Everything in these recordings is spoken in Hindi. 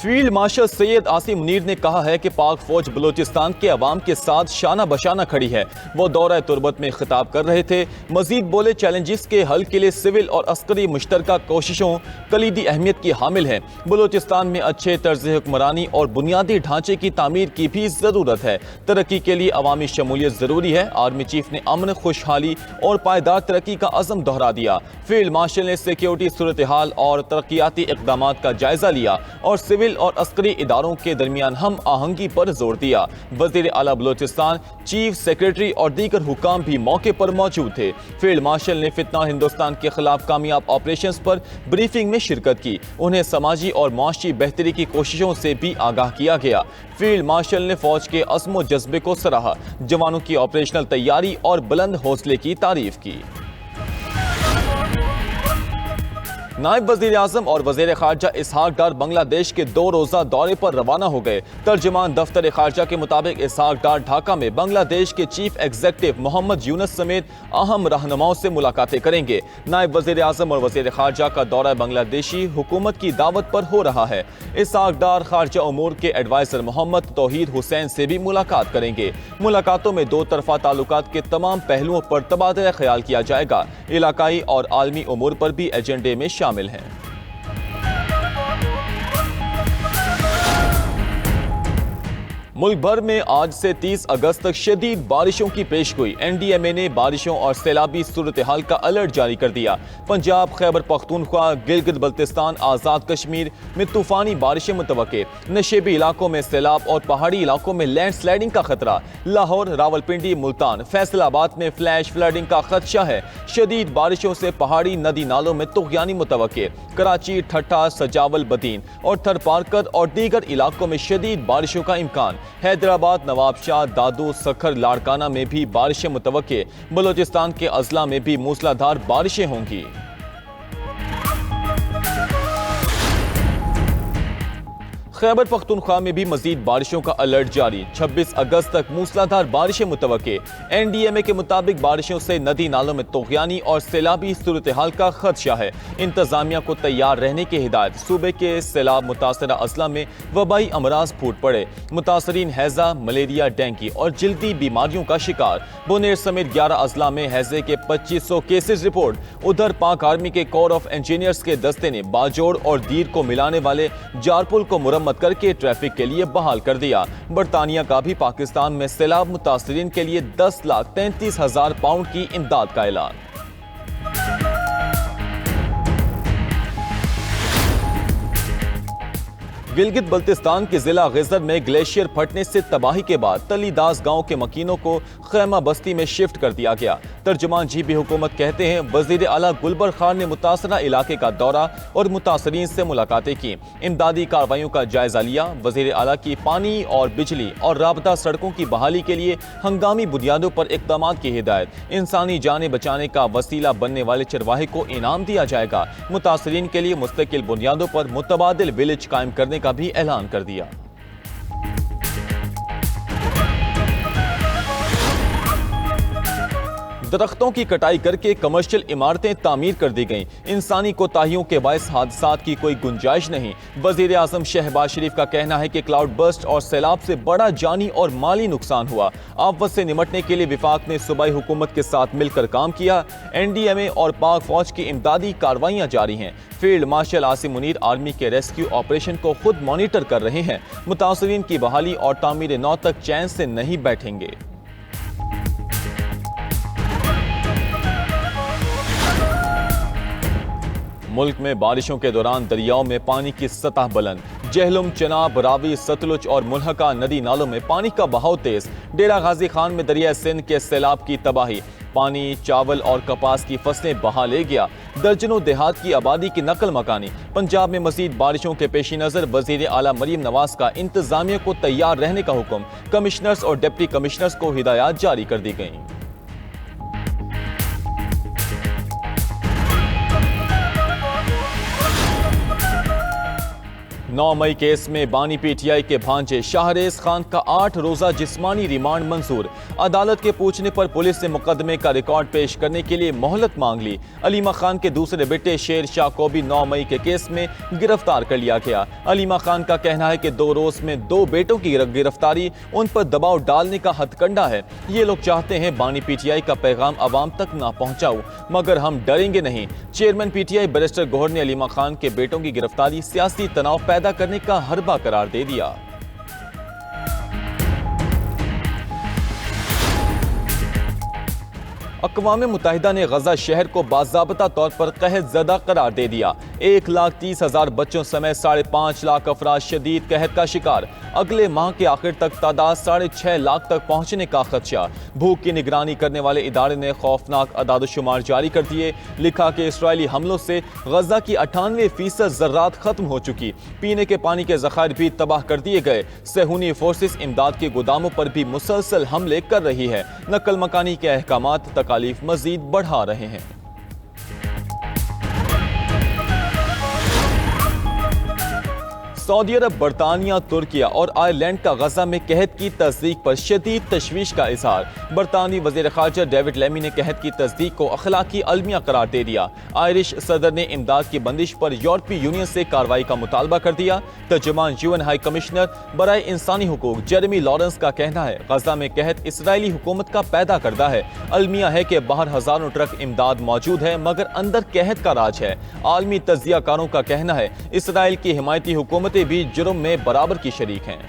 फील्ड मार्शल सैयद आसिम मुनीर ने कहा है कि पाक फौज बलूचिस्तान के अवाम के साथ शाना बशाना खड़ी है। वो दौरा तुर्बत में खिताब कर रहे थे। मजीद बोले, चैलेंजेस के हल के लिए सिविल और अस्करी मुश्तरका कोशिशों कलीदी अहमियत की हामिल है। बलूचिस्तान में अच्छे तर्ज हुक्मरानी और बुनियादी ढांचे की तामीर की भी ज़रूरत है। तरक्की के लिए अवामी शमूलियत ज़रूरी है। आर्मी चीफ ने अमन, खुशहाली और पायदार तरक्की का अज़म दोहरा दिया। फील्ड मार्शल ने सिक्योरिटी सूरत हाल और तरक्याती इक़दाम का जायजा लिया और सिविल और अस्करी इदारों के दरमियान हम आहंगी पर जोर दिया। वज़ीर आला बलूचिस्तान, चीफ सेक्रेटरी और दीगर हुकाम भी मौके पर मौजूद थे। फील्ड मार्शल ने फितना हिंदुस्तान के खिलाफ कामयाब ऑपरेशंस पर ब्रीफिंग में शिरकत की। उन्हें समाजी और माशी बेहतरी की कोशिशों से भी आगाह किया गया। फील्ड मार्शल ने फौज के अज़्म व जज्बे को सराहा, जवानों की ऑपरेशनल तैयारी और बुलंद हौसले की तारीफ की। नायब वज़ीर आज़म और वज़ीर ख़ारजा इसहाक डार बांग्लादेश के 2 रोज़ा दौरे पर रवाना हो गए। तर्जुमान दफ्तर ख़ारजा के मुताबिक इसहाक डार ढाका में बांग्लादेश के चीफ एग्जीक्यूटिव मोहम्मद यूनुस समेत अहम रहनुमाओं से मुलाकातें करेंगे। नायब वज़ीर आज़म और वज़ीर ख़ारजा का दौरा बांग्लादेशी हुकूमत की दावत पर हो रहा है। इसहाक डार ख़ारजा उमूर के एडवाइज़र मोहम्मद तौहीद हुसैन से भी मुलाकात करेंगे। मुलाकातों में 2 तरफ़ा ताल्लुकात के तमाम पहलुओं पर तबादला ख्याल किया जाएगा। इलाकाई और आलमी उमूर पर भी एजेंडे में शामिल हैं। मुल्क भर में आज से 30 अगस्त तक शदीद बारिशों की पेशगोई। NDMA ने बारिशों और सैलाबी सूरत हाल का अलर्ट जारी कर दिया। पंजाब, खैबर पख्तूनख्वा, गिलगित बल्तिस्तान, आज़ाद कश्मीर में तूफानी बारिशें मुतवक्के। नशेबी इलाकों में सैलाब और पहाड़ी इलाकों में लैंडस्लाइडिंग का खतरा। लाहौर, रावलपिंडी, मुल्तान, फैसलाबाद में फ्लैश फ्लडिंग का खदशा है। शदीद बारिशों से पहाड़ी नदी नालों में तुग़यानी मुतवक्के। कराची, ठट्ठा, सजावल, बदीन और थरपारकर और दीगर इलाकों में शदीद बारिशों का इम्कान। हैदराबाद, नवाबशाह, दादू, सखर, लाड़काना में भी बारिशें मुतवक्के। बलूचिस्तान के अजला में भी मूसलाधार बारिशें होंगी। खैबर पख्तूनख्वा में भी मजीद बारिशों का अलर्ट जारी। 26 अगस्त तक मूसलाधार बारिशें मुतवक्के। NDMA के मुताबिक बारिशों से नदी नालों में तुग़यानी और सैलाबी सूरत हाल का खदशा है। इंतजामिया को तैयार रहने की हिदायत। सूबे के सैलाब मुतासरा अजला में वबाई अमराज फूट पड़े। मुतासरीन हैजा, मलेरिया, डेंगू और जल्दी बीमारियों का शिकार। बुनेर समेत 11 अजला में हैजे के 2500 केसेस रिपोर्ट। उधर पाक आर्मी के कोर ऑफ इंजीनियर्स के दस्ते ने बाजोड़ और दीर को मिलाने वाले जारपुल को मुरम्मत करके ट्रैफिक के लिए बहाल कर दिया। बरतानिया का भी पाकिस्तान में सैलाब मुतासरीन के लिए 10,33,000 पाउंड की इमदाद का ऐलान। गिलगित बल्तिस्तान के जिला गिजर में ग्लेशियर फटने से तबाही के बाद तलीदास गांव के मकीनों को खैमा बस्ती में शिफ्ट कर दिया गया। तर्जुमान जीबी हुकूमत कहते हैं, वजीर आला गुलबर खान ने मुतासरा इलाके का दौरा और मुतासरीन से मुलाकातें की। इमदादी कार्रवाइयों का जायजा लिया। वजीर आला की पानी और बिजली और राबता सड़कों की बहाली के लिए हंगामी बुनियादों पर इक़दाम की हिदायत। इंसानी जानें बचाने का वसीला बनने वाले चरवाहे को इनाम दिया जाएगा। मुतासरीन के लिए मुस्तकिल बुनियादों पर मुतबादिल विलेज कायम करने का भी ऐलान कर दिया। दरख्तों की कटाई करके कमर्शियल इमारतें तामीर कर दी गईं। इंसानी कोताहियों के बायस हादसात की कोई गुंजाइश नहीं। वजीर आज़म शहबाज शरीफ का कहना है कि क्लाउड बर्स्ट और सैलाब से बड़ा जानी और माली नुकसान हुआ। आफत से निमटने के लिए विफाक ने सूबाई हुकूमत के साथ मिलकर काम किया। NDMA और पाक फौज की इमदादी कार्रवाइयां जारी हैं। Field marshal Asim Munir army के रेस्क्यू ऑपरेशन को खुद मॉनिटर कर रहे हैं। मुतासरीन की बहाली और तामीर नौ तक चैन से नहीं बैठेंगे। मुल्क में बारिशों के दौरान दरियाओं में पानी की सतह बुलंद। जहलुम, चनाब, रावी, सतलुज और मुल्हका नदी नालों में पानी का बहाव तेज। डेरा गाजी खान में दरिया सिंध के सैलाब की तबाही। पानी, चावल और कपास की फसलें बहा ले गया। दर्जनों देहात की आबादी की नकल मकानी। पंजाब में मजीद बारिशों के पेश नज़र वजीर आला मरीम नवाज का इंतजामिया को तैयार रहने का हुक्म। कमिश्नर्स और डिप्टी कमिश्नर्स को हिदायत जारी कर दी गई। 9 मई केस में बानी पीटीआई के भांजे शाहरेज खान का 8 रोजा जिस्मानी रिमांड मंजूर। अदालत के पूछने पर पुलिस ने मुकदमे का रिकॉर्ड पेश करने के लिए मोहलत मांग ली। अलीमा खान के दूसरे बेटे शेर शाह को भी 9 मई के केस में गिरफ्तार कर लिया गया। अलीमा खान का कहना है कि 2 रोज में 2 बेटों की गिरफ्तारी उन पर दबाव डालने का हथकंडा है। ये लोग चाहते हैं बानी पीटीआई का पैगाम अवाम तक ना पहुंचाऊं, मगर हम डरेंगे नहीं। चेयरमैन पीटीआई बैरिस्टर गौहर ने अलीमा खान के बेटों की गिरफ्तारी सियासी तनाव पैदा करने का हरबा करार दे दिया। अक़वाम मुत्तहिदा ने गजा शहर को बाज़ाबता तौर पर कहत ज़दा करार दे दिया। 1,30,000 बच्चों समेत 5.5 लाख अफराद शदीद कहत का शिकार। अगले माह के आखिर तक तादाद 6.5 लाख तक पहुंचने का खदशा। भूख की निगरानी करने वाले इदारे ने खौफनाक अदाद-ओ-शुमार जारी कर दिए। लिखा कि इसराइली हमलों से गजा की 98% ज़र्रात खत्म हो चुकी। पीने के पानी के ज़खायर भी तबाह कर दिए गए। सेहूनी फोर्सेस इमदाद के गोदामों पर भी मुसलसल हमले कर रही है। नकल मकानी के अहकामात तकालीफ मजीद बढ़ा रहे हैं। सऊदी अरब, बरतानिया, तुर्किया और आयरलैंड का गजा में कहत की तस्दीक पर शदीद तशवीश का इजहार। बरतानवी वज़ीर ख़ारजा डेविड लेमी ने कहत की तस्दीक को अखलाकी अलमिया करार दे दिया। आयरिश सदर ने इमदाद की बंदिश पर यूरोपीय यूनियन से कार्रवाई का मुतालबा कर दिया। तर्जुमान यूएन हाई कमिश्नर बराए इंसानी हुकूक जेरेमी लॉरेंस का कहना है गजा में कहत इसराइली हुकूमत का पैदा करदा है। अलमिया है कि बाहर हजारों ट्रक इमदाद मौजूद है मगर अंदर कहत का राज है। आलमी तज्जियाकारों का कहना है इसराइल की हिमायती हुकूमत भी जुर्म में बराबर की शरीक हैं।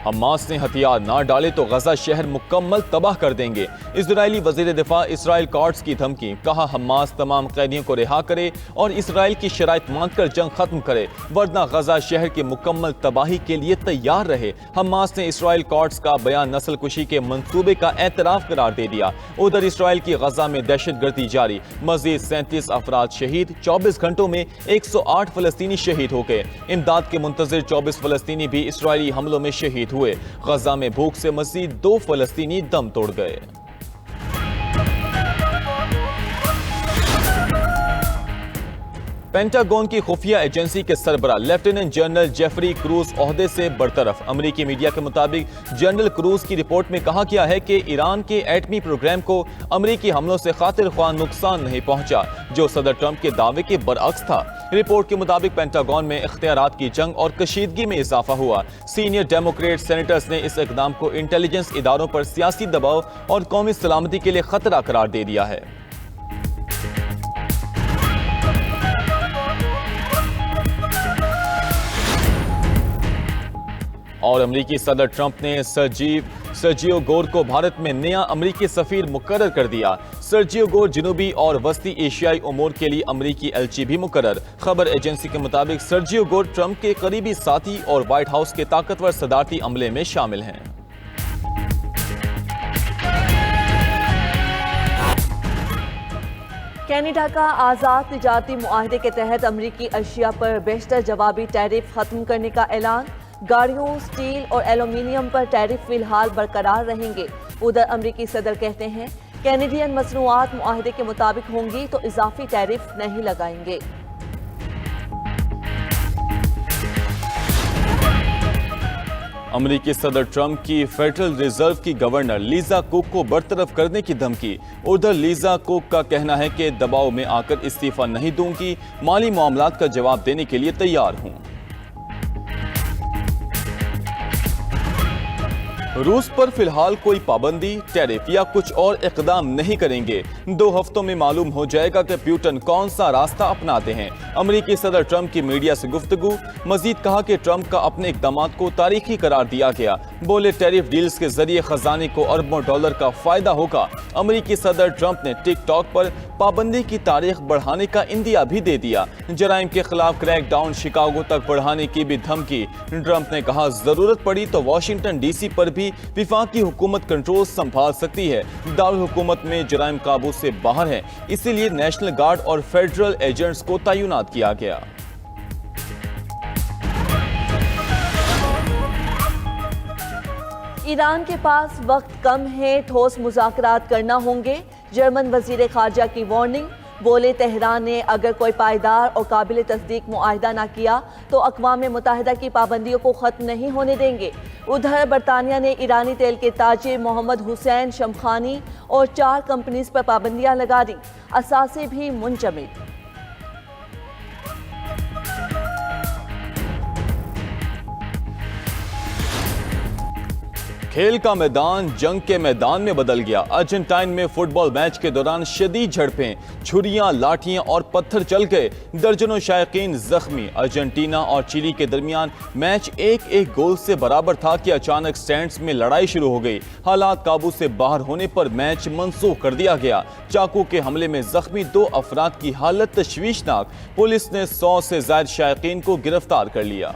हमास ने हथियार ना डाले तो गजा शहर मुकम्मल तबाह कर देंगे। इजरायली वजीर दिफा इसराइल कार्ड्स की धमकी। कहा हमास तमाम कैदियों को रिहा करे और इसराइल की शराइत मानकर जंग खत्म करे वरना गजा शहर की मुकम्मल तबाही के लिए तैयार रहे। हमास ने इसराइल कार्ड्स का बयान नस्ल कुशी के मंसूबे का एतराफ करार दे दिया। उधर इसराइल की गजा में दहशतगर्दी जारी। मजीद 37 अफराद शहीद। 24 घंटों में 108 फलस्तीनी शहीद हो गए। इमदाद के मुंतजिर 24 फलस्तीनी भी इसराइली हमलों में शहीद हुए। गजा में भूख से मजीद 2 फलस्तीनी दम तोड़ गए। पेंटागन की खुफिया एजेंसी के सरबराह लेफ्टिनेंट जनरल जेफरी क्रूज ओहदे से बरतरफ। अमेरिकी मीडिया के मुताबिक जनरल क्रूज की रिपोर्ट में कहा गया है कि ईरान के एटमी प्रोग्राम को अमेरिकी हमलों से खातिर ख्वाह नुकसान नहीं पहुंचा, जो सदर ट्रंप के दावे के बरअक्स था। रिपोर्ट के मुताबिक पेंटागन में इख्तियारात की जंग और कशीदगी में इजाफा हुआ। सीनियर डेमोक्रेट सेनेटर्स ने इस इकदाम को इंटेलिजेंस इदारों पर सियासी दबाव और कौमी सलामती के लिए खतरा करार दे दिया है। और अमेरिकी सदर ट्रंप ने सर्जियो गोर को भारत में नया अमेरिकी सफीर मुकर्रर कर दिया। सर्जियो गोर जनूबी और वस्ती एशियाई उमूर के लिए अमेरिकी एलची भी मुकर्रर। खबर एजेंसी के मुताबिक सर्जियो गोर ट्रंप के करीबी साथी और व्हाइट हाउस के ताकतवर सदारती अमले में शामिल हैं। कनाडा का आज़ाद तिजारती मुआहदे के तहत अमेरिकी अशिया पर बेशतर जवाबी टैरिफ खत्म करने का ऐलान। गाड़ियों, स्टील और एल्यूमीनियम पर टैरिफ फिलहाल बरकरार रहेंगे। उधर अमेरिकी सदर कहते हैं कैनेडियन मसनूआत मुआहदे के मुताबिक होंगी तो इजाफी टैरिफ नहीं लगाएंगे। अमेरिकी सदर ट्रंप की फेडरल रिजर्व की गवर्नर लीजा कुक को बरतरफ करने की धमकी। उधर लीजा कुक का कहना है कि दबाव में आकर इस्तीफा नहीं दूंगी, माली मामलात का जवाब देने के लिए तैयार हूं। रूस पर फिलहाल कोई पाबंदी, टैरिफ या कुछ और इकदाम नहीं करेंगे। 2 हफ्तों में मालूम हो जाएगा कि प्यूटन कौन सा रास्ता अपनाते हैं। अमेरिकी सदर ट्रंप की मीडिया से गुफ्तगू। मजीद कहा कि ट्रंप का अपने इकदामात को तारीखी करार दिया गया। बोले टैरिफ डील्स के जरिए खजाने को अरबों डॉलर का फायदा होगा। अमेरिकी सदर ट्रंप ने टिकटॉक पर पाबंदी की तारीख बढ़ाने का इंदिया भी दे दिया। जराइम के खिलाफ क्रैकडाउन शिकागो तक बढ़ाने की भी धमकी। ट्रंप ने कहा जरूरत पड़ी तो वाशिंगटन डीसी पर भी विफाकी हुकूमत कंट्रोल संभाल सकती है। दारुल हुकूमत में जराइम काबू से बाहर है, इसीलिए नेशनल गार्ड और फेडरल एजेंट्स को तैनात किया गया। ईरान के पास वक्त कम है, ठोस मुज़ाकरात करना होंगे। जर्मन वजीर खारजा की वार्निंग। बोले तेहरान ने अगर कोई पायदार और काबिल तस्दीक मुआहिदा ना किया तो अक़वाम मुत्तहिदा की पाबंदियों को ख़त्म नहीं होने देंगे। उधर बरतानिया ने ईरानी तेल के ताजिर मोहम्मद हुसैन शमखानी और 4 कंपनीज पर पाबंदियां लगा दी। असासे भी मुंजमद। खेल का मैदान जंग के मैदान में बदल गया। अर्जेंटाइन में फुटबॉल मैच के दौरान शदीद झड़पें, छुरियां, लाठियां और पत्थर चल गए। दर्जनों शायकीन जख्मी। अर्जेंटीना और चिली के दरमियान मैच 1-1 गोल से बराबर था कि अचानक स्टैंड्स में लड़ाई शुरू हो गई। हालात काबू से बाहर होने पर मैच मनसूख कर दिया गया। चाकू के हमले में जख्मी 2 अफराद की हालत तशवीशनाक। पुलिस ने 100 से ज्यादा शायकीन को गिरफ्तार कर लिया।